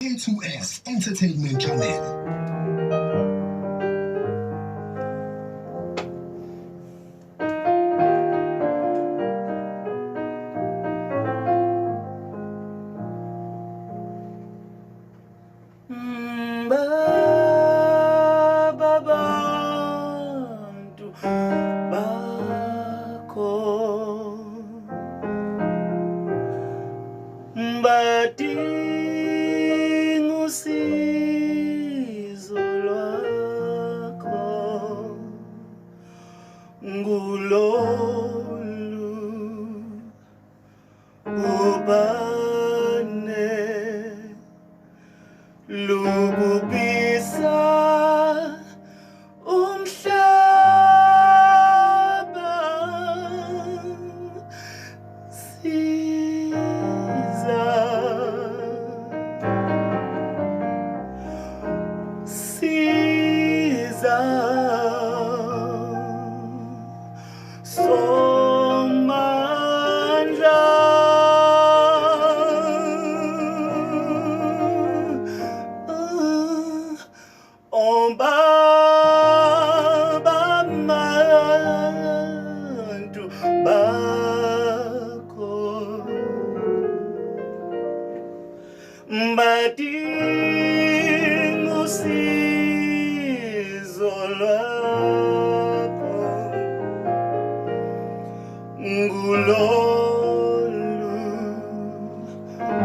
K2S Entertainment Channel. Abantu bakho badinga usizo lwakho ngulolu ubane lububisa umhlaba siza somandla abantu bakho badinga usizo lwakho ngulolu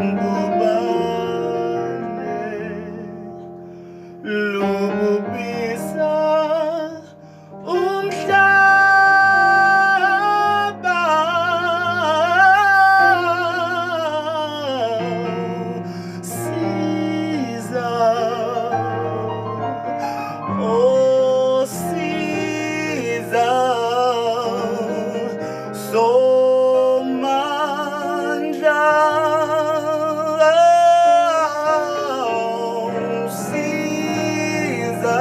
ngubane lububisa umhlaba siza oh siza somandla siza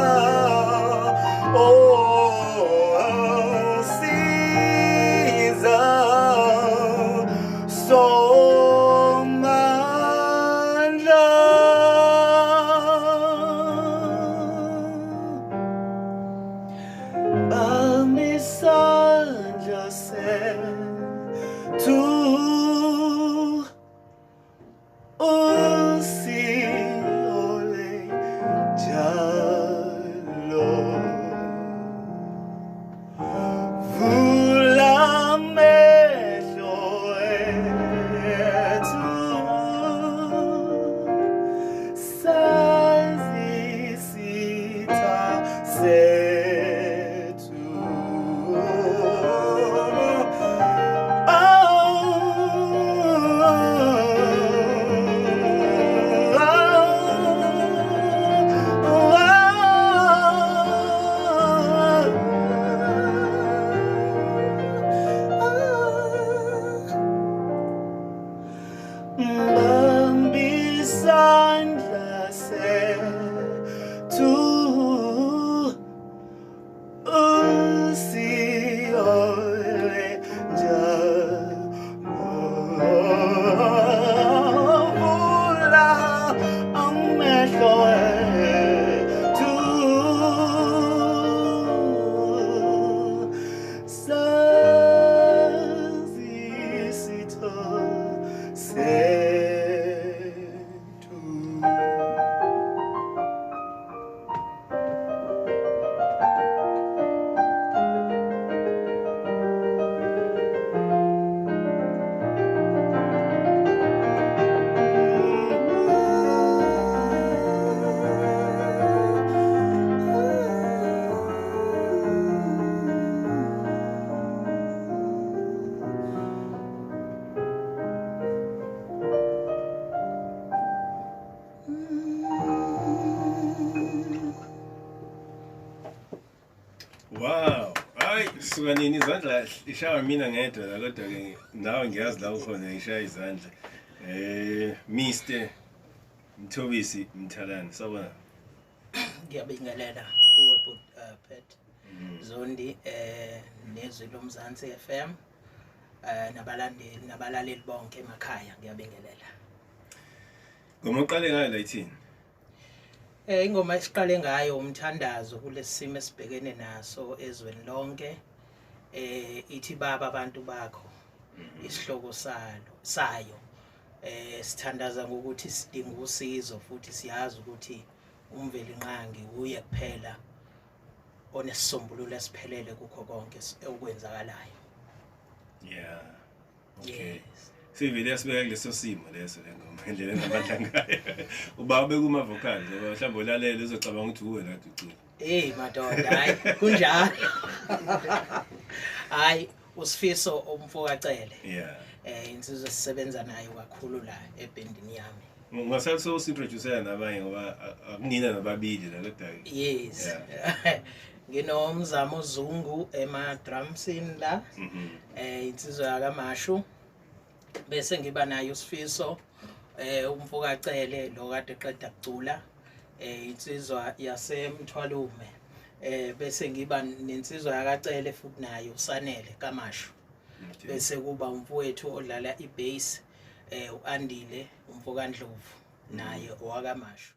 oh siza somandla bamisandla sethu usiole njalo vula amehlo ethu sazi isitha sethu bambisandla sethu usiole njalo vula amehlo ethu sazi isitha sethu. Wow, hayi suka nini izandla ishaya mina ngedwa la kodwa ke nawe ngiyazi la ukhona ishaya izandla. Mr. Mthobisi Mthalane, sabona. Ngiyabingelela kuwe Pat Zondi nezwi loMzansi FM nabalaleli bonke emakhaya ngiyabingelela. Ngoma uqale ngayo la ithini? Ingoma esiqale ngayo umthandazo kulesimo esibhekene naso ezweni lonke. Ithi baba abantu bakho. Isihloko sayo. Sithandaza ngokuthi sidinga usizo futhi siyazi ukuthi umveli nqangi uye kuphela onesisombululo esiphelele kukho konke okwenzakalayo. Yeah. Okay. Yes. Sivele yasibeka kuleso simo leso lengoma endlela engamandla ngayo. Uba bekuma vocal nje mhlawumbe ulalele uzocabanga ukuthi uwe la ucula. Madoda hayi kunjalo. Hayi usifiso umfokacele. Yeah. Insizwe sisebenza nayo kakhulu la ebandini yami. Ungasathi so introduce nabanye ngoba akunina nababili la kodwa. Yes. Nginomzamo Zungu ema drumsini la. Insizwe yakaMashu. Bese ngiba nayo usifiso umfokacele lo kade eqeda kucula. Insizwa yasemthwalume. Bese ngiba nensizwa yakacele futhi nayo usanele kaMashu. Bese kuba umfowethu odlala ibass uAndile umfokandlovu naye owakaMashu.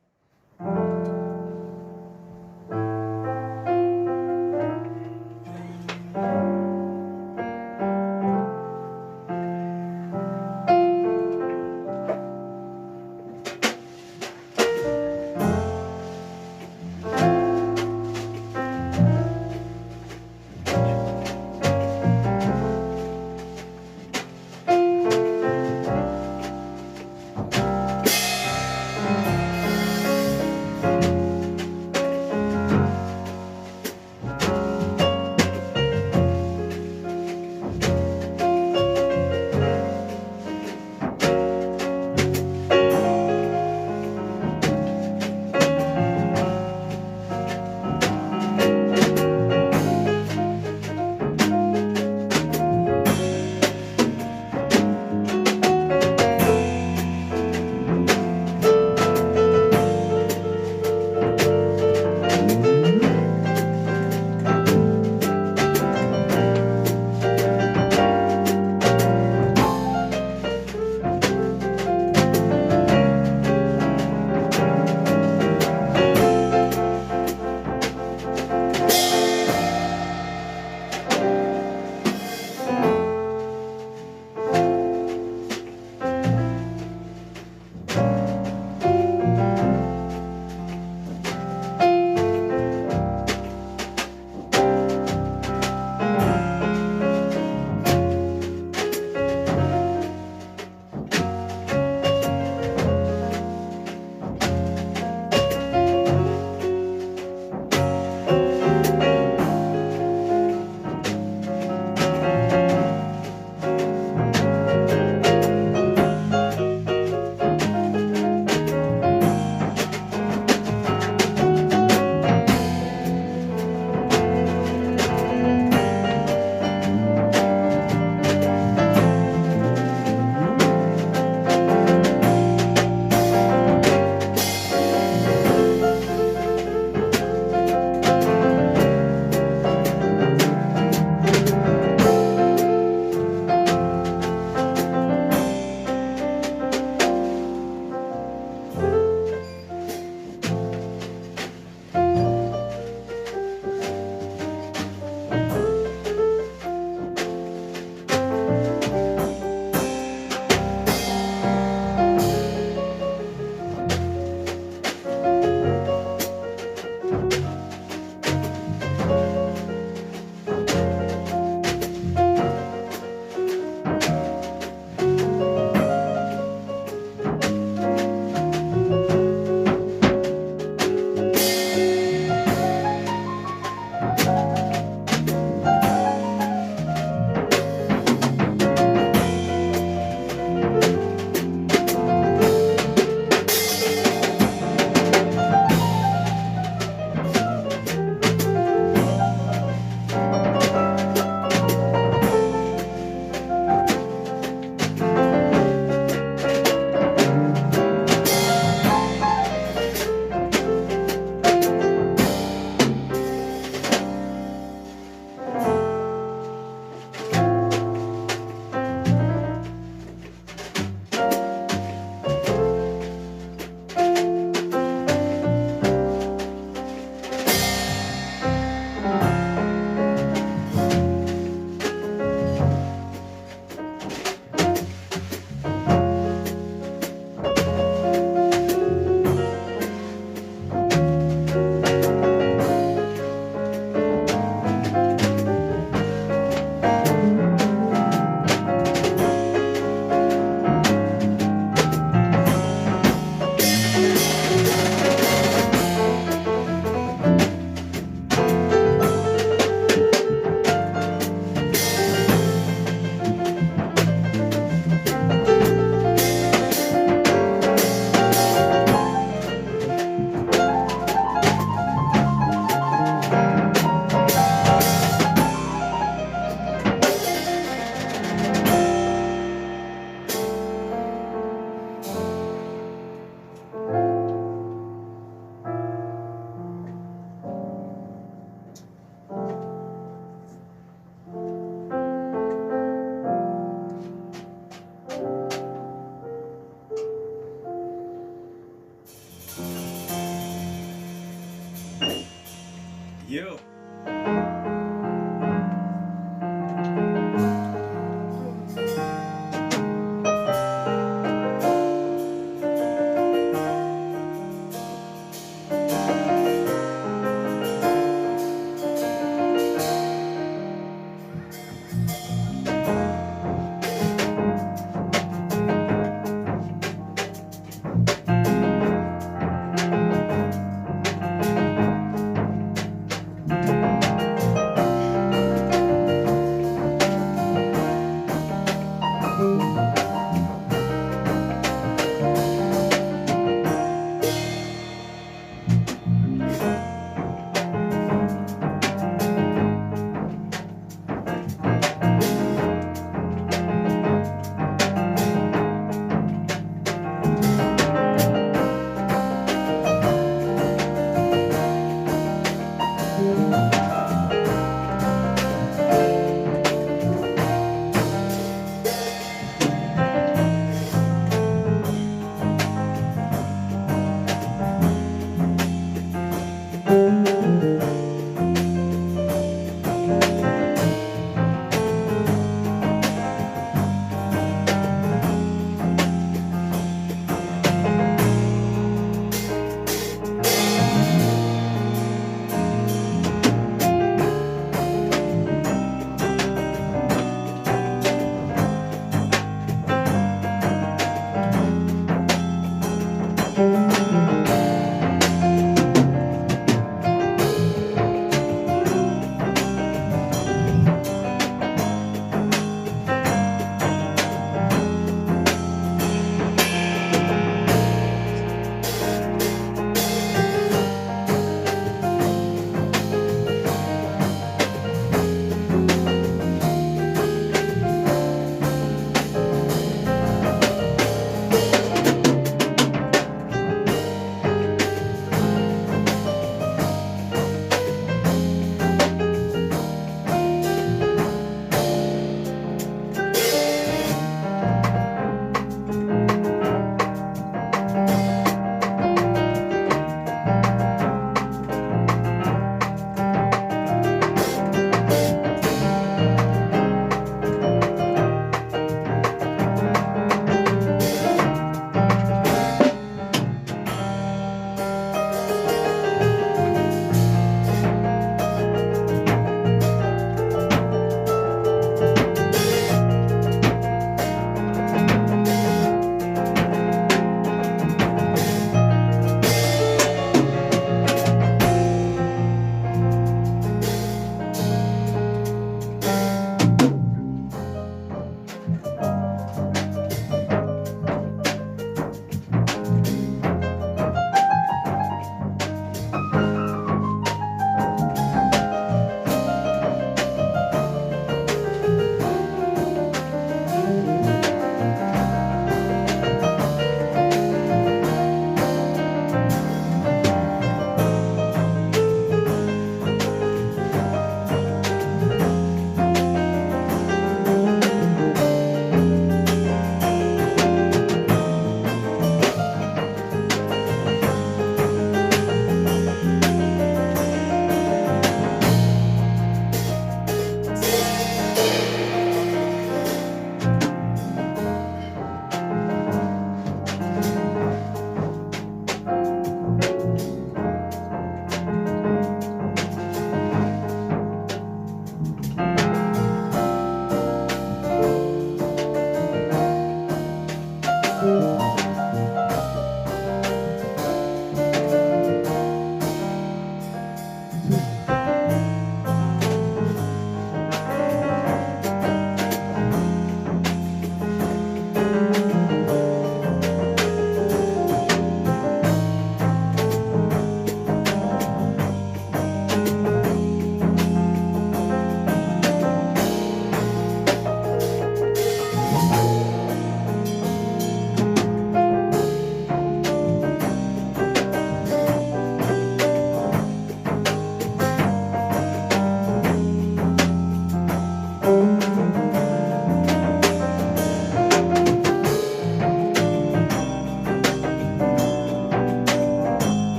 Yo.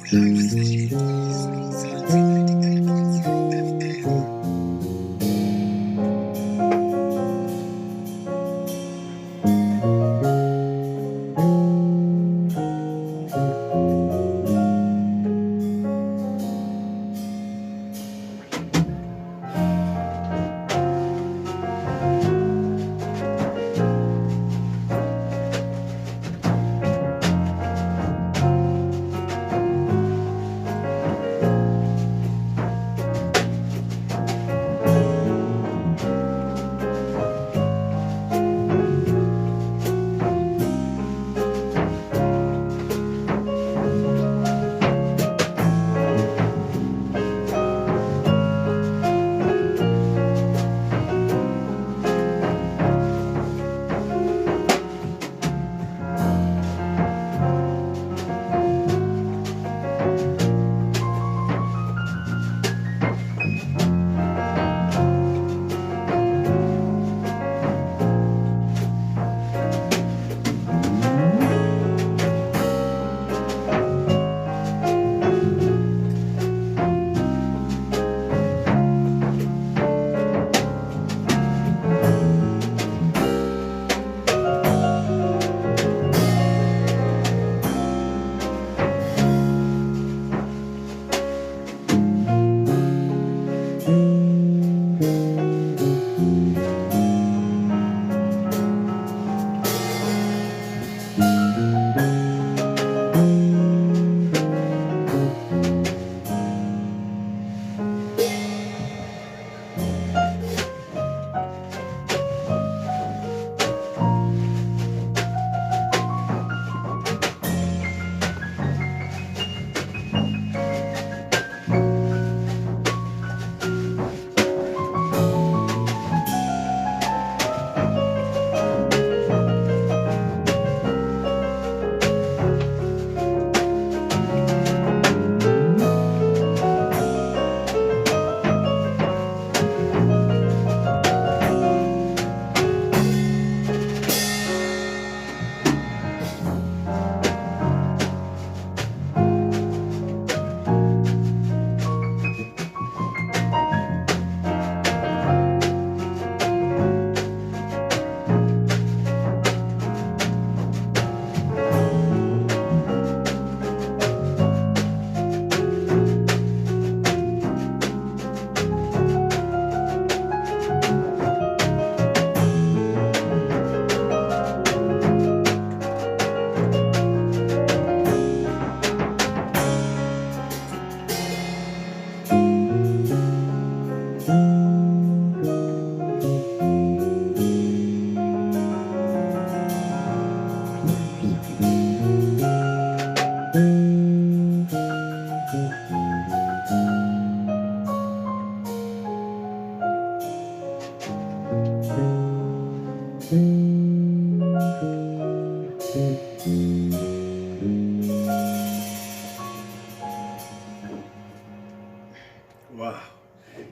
Wow.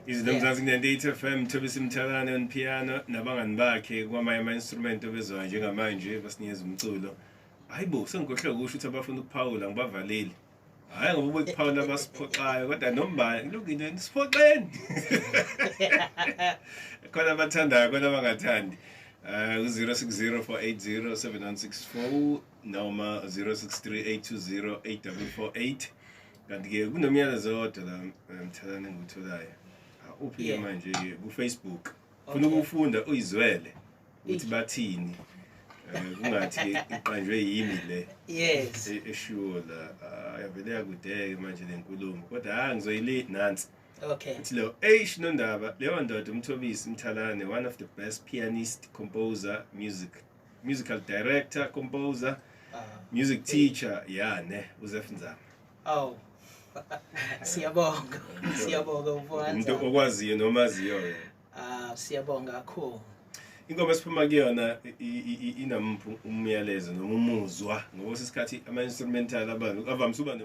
Izwi loMzansi ku-98 FM, Mthobisi Mthalane on piano nabangani bakhe kwamanye ama-instrument obezwayo njengamanje basinikeza umculo. Hayibo, sengikhohlwe ukusho ukuthi abafuna ukuphawula ngibavaleli. Hhayi ngoba bekuphawula abasiphoxayo kodwa noma kulungile nisiphoxeni. Khona abathandayo khona abangathandi. U-060 noma 063-820-8448. Kanti-ke kunomyalezo wodwa la Mthalane engiwutholayo. Uphi-ke manje-ke ku-Facebook. Funa ukufunda uyizwele ukuthi bathini. Kungathi iqanjwe yimi le. Yes. Esure la. Yavele yakudeke manje le nkulumo. Kodwa ngizoyile nansi. Okay. It's lo Nondaba, leyo ndoda Mthobisi Mthalane, one of the best pianist, composer, musical director, composer, music teacher, ne, uzefunzama. Oh. Siyabonga. Siyabonga mfowethu. Umuntu okwaziyo nomaziyo. Siyabonga kakhulu. Ingoma siphuma kuyona inamphu umyalezo noma umuzwa ngoba isikhathi ama instrumental abantu avamise uba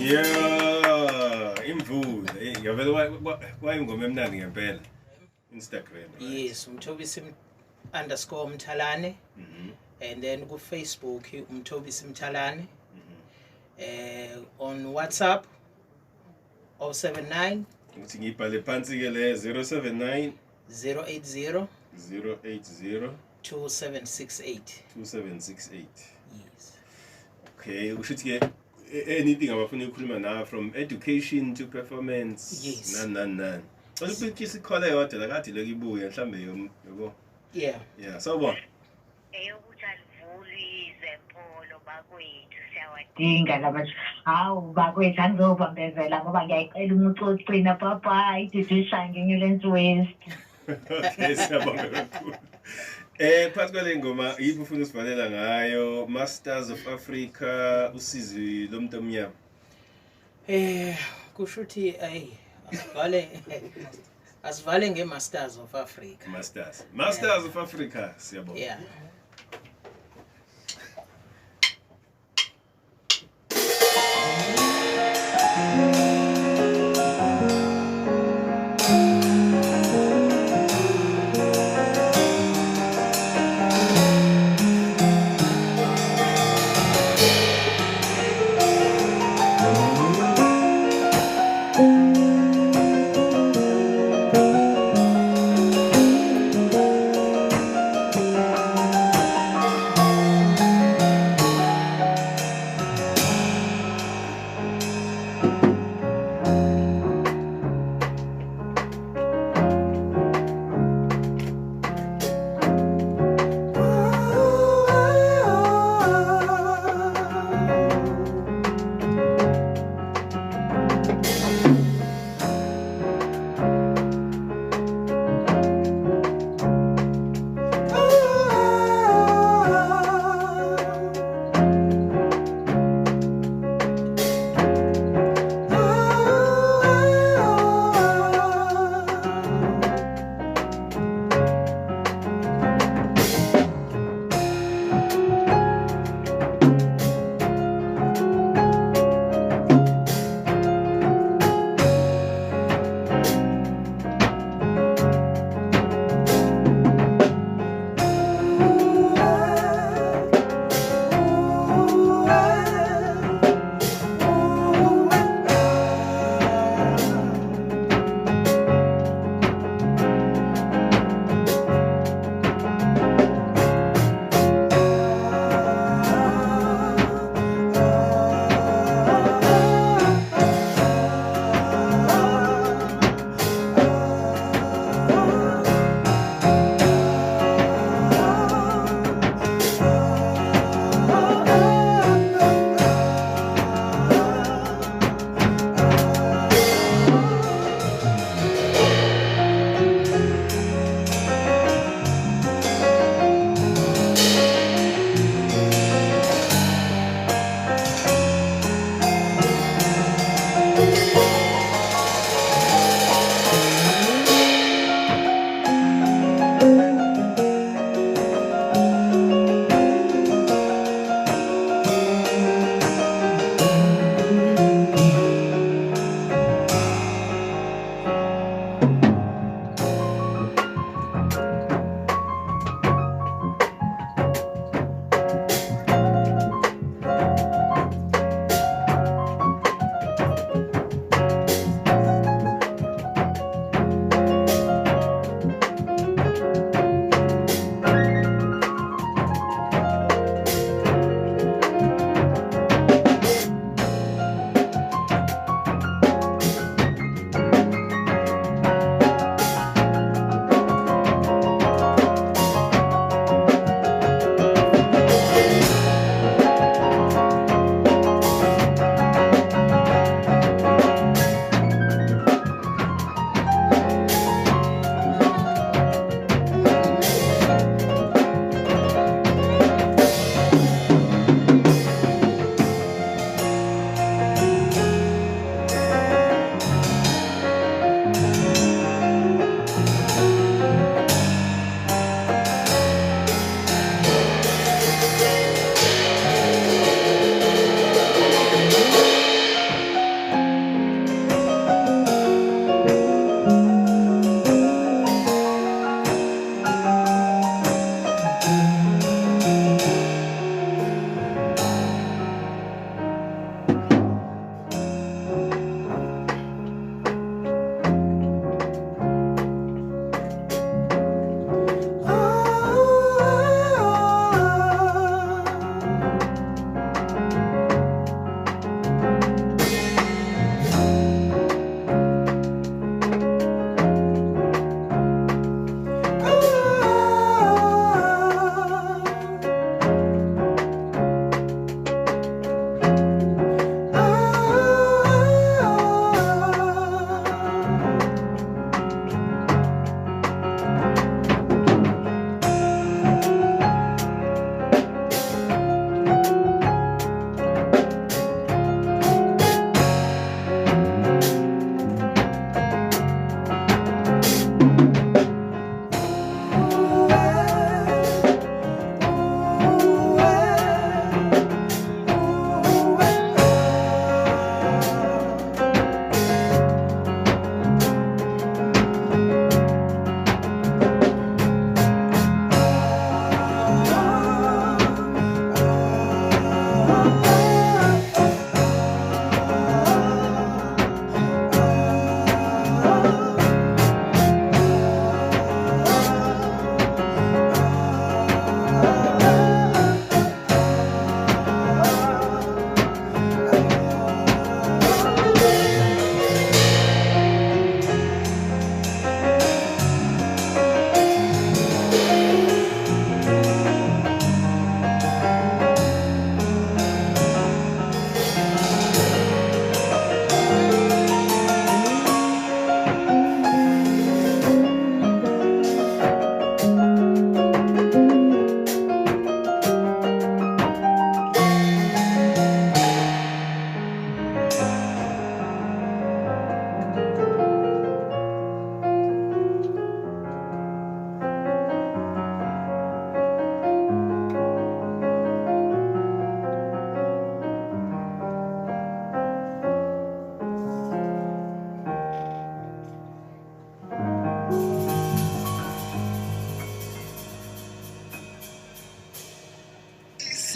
Yeah, Imvula. Ngiyavela wayingoma emnandi ngempela. Instagram. Right? Yes, Mthobisi _Mthalane. And then ku Facebook Mthobisi Mthalane. On WhatsApp 079 Ukuthi ngibhale phansi ke le 079 080 080 2768. 2768. Yes. Okay, ushuthi ke anything abafuna ukukhuluma na from education to performance. Yes. Nan. Usiphi isikhole yodwa la kade lokibuye mhlambe yabo. Yeah. Yeah, sawubona. Eyokuthi alivuli izempolo bakwethu siyawadinga. Dinga labantu hawu bakwethu angizobambezela ngoba ngiyayicela umuntu ocina papa ididishange ngelensi west. Okay, siyabonga kakhulu. Phakathi kwale ngoma yiphi ufuna usivalela ngayo? Masters of Africa, usizwe lomuntu omnyama. Kusho ukuthi asivale nge-Masters of Africa. Masters of Africa, siyabonga. Yeah.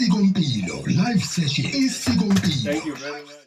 Isikompilo live session. Isikompilo. Thank you very much.